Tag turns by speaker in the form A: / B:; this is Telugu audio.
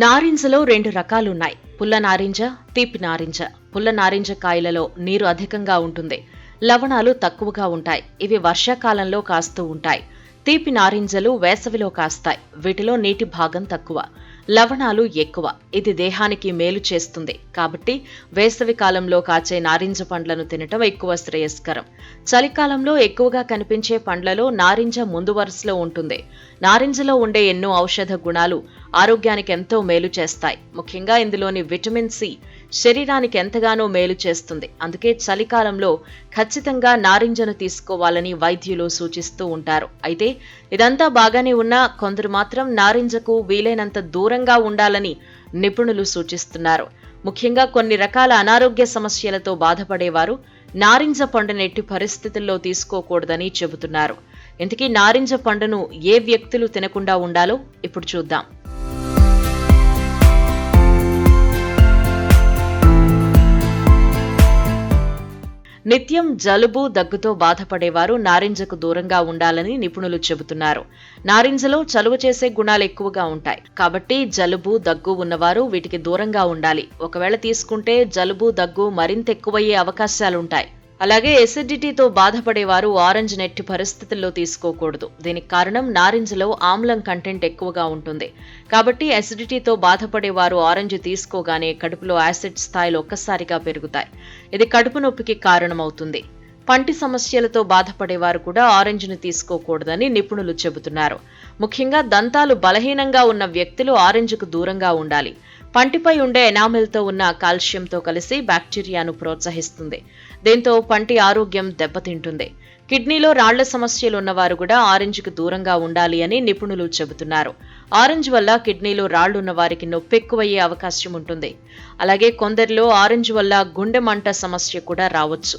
A: నారింజలో 2 రకాలున్నాయి. పుల్ల నారింజ, తీపి నారింజ. పుల్ల నారింజ కాయలలో నీరు అధికంగా ఉంటుంది. లవణాలు తక్కువగా ఉంటాయి. ఇవి వర్షాకాలంలో కాస్తూ ఉంటాయి. తీపి నారింజలు వేసవిలో కాస్తాయి. వీటిలో నీటి భాగం తక్కువ, లవణాలు ఎక్కువ. ఇది దేహానికి మేలు చేస్తుంది. కాబట్టి వేసవి కాలంలో కాచే నారింజ పండ్లను తినటం ఎక్కువ శ్రేయస్కరం. చలికాలంలో ఎక్కువగా కనిపించే పండ్లలో నారింజ ముందు వరుసలో ఉంటుంది. నారింజలో ఉండే ఎన్నో ఔషధ గుణాలు ఆరోగ్యానికి ఎంతో మేలు చేస్తాయి. ముఖ్యంగా ఇందులోని విటమిన్ సి శరీరానికి ఎంతగానో మేలు చేస్తుంది. అందుకే చలికాలంలో ఖచ్చితంగా నారింజను తీసుకోవాలని వైద్యులు సూచిస్తూ ఉంటారు. అయితే ఇదంతా బాగానే ఉన్నా కొందరు మాత్రం నారింజకు వీలైనంత దూరంగా ఉండాలని నిపుణులు సూచిస్తున్నారు. ముఖ్యంగా కొన్ని రకాల అనారోగ్య సమస్యలతో బాధపడేవారు నారింజ పండును ఎట్టి పరిస్థితుల్లో తీసుకోకూడదని చెబుతున్నారు. ఇంతకీ నారింజ పండును ఏ వ్యక్తులు తినకుండా ఉండాలో ఇప్పుడు చూద్దాం. నిత్యం జలుబు, దగ్గుతో బాధపడేవారు నారింజకు దూరంగా ఉండాలని నిపుణులు చెబుతున్నారు. నారింజలో చలువ చేసే గుణాలు ఎక్కువగా ఉంటాయి. కాబట్టి జలుబు, దగ్గు ఉన్నవారు వీటికి దూరంగా ఉండాలి. ఒకవేళ తీసుకుంటే జలుబు, దగ్గు మరింత ఎక్కువయ్యే అవకాశాలుంటాయి. అలాగే ఎసిడిటీతో బాధపడేవారు ఆరెంజ్ నెట్టి పరిస్థితుల్లో తీసుకోకూడదు. దీనికి కారణం నారింజలో ఆమ్లం కంటెంట్ ఎక్కువగా ఉంటుంది. కాబట్టి ఎసిడిటీతో బాధపడేవారు ఆరెంజ్ తీసుకోగానే కడుపులో యాసిడ్ స్థాయిలు ఒక్కసారిగా పెరుగుతాయి. ఇది కడుపు నొప్పికి కారణమవుతుంది. పంటి సమస్యలతో బాధపడేవారు కూడా ఆరెంజ్ను తీసుకోకూడదని నిపుణులు చెబుతున్నారు. ముఖ్యంగా దంతాలు బలహీనంగా ఉన్న వ్యక్తులు ఆరెంజ్కు దూరంగా ఉండాలి. పంటిపై ఉండే ఎనామిల్తో ఉన్న కాల్షియంతో కలిసి బ్యాక్టీరియాను ప్రోత్సహిస్తుంది. దీంతో పంటి ఆరోగ్యం దెబ్బతింటుంది. కిడ్నీలో రాళ్ల సమస్యలు ఉన్నవారు కూడా ఆరెంజ్కు దూరంగా ఉండాలి అని నిపుణులు చెబుతున్నారు. ఆరెంజ్ వల్ల కిడ్నీలో రాళ్లున్న వారికి నొప్పి ఎక్కువయ్యే అవకాశం ఉంటుంది. అలాగే కొందరిలో ఆరెంజ్ వల్ల గుండె మంట సమస్య కూడా రావచ్చు.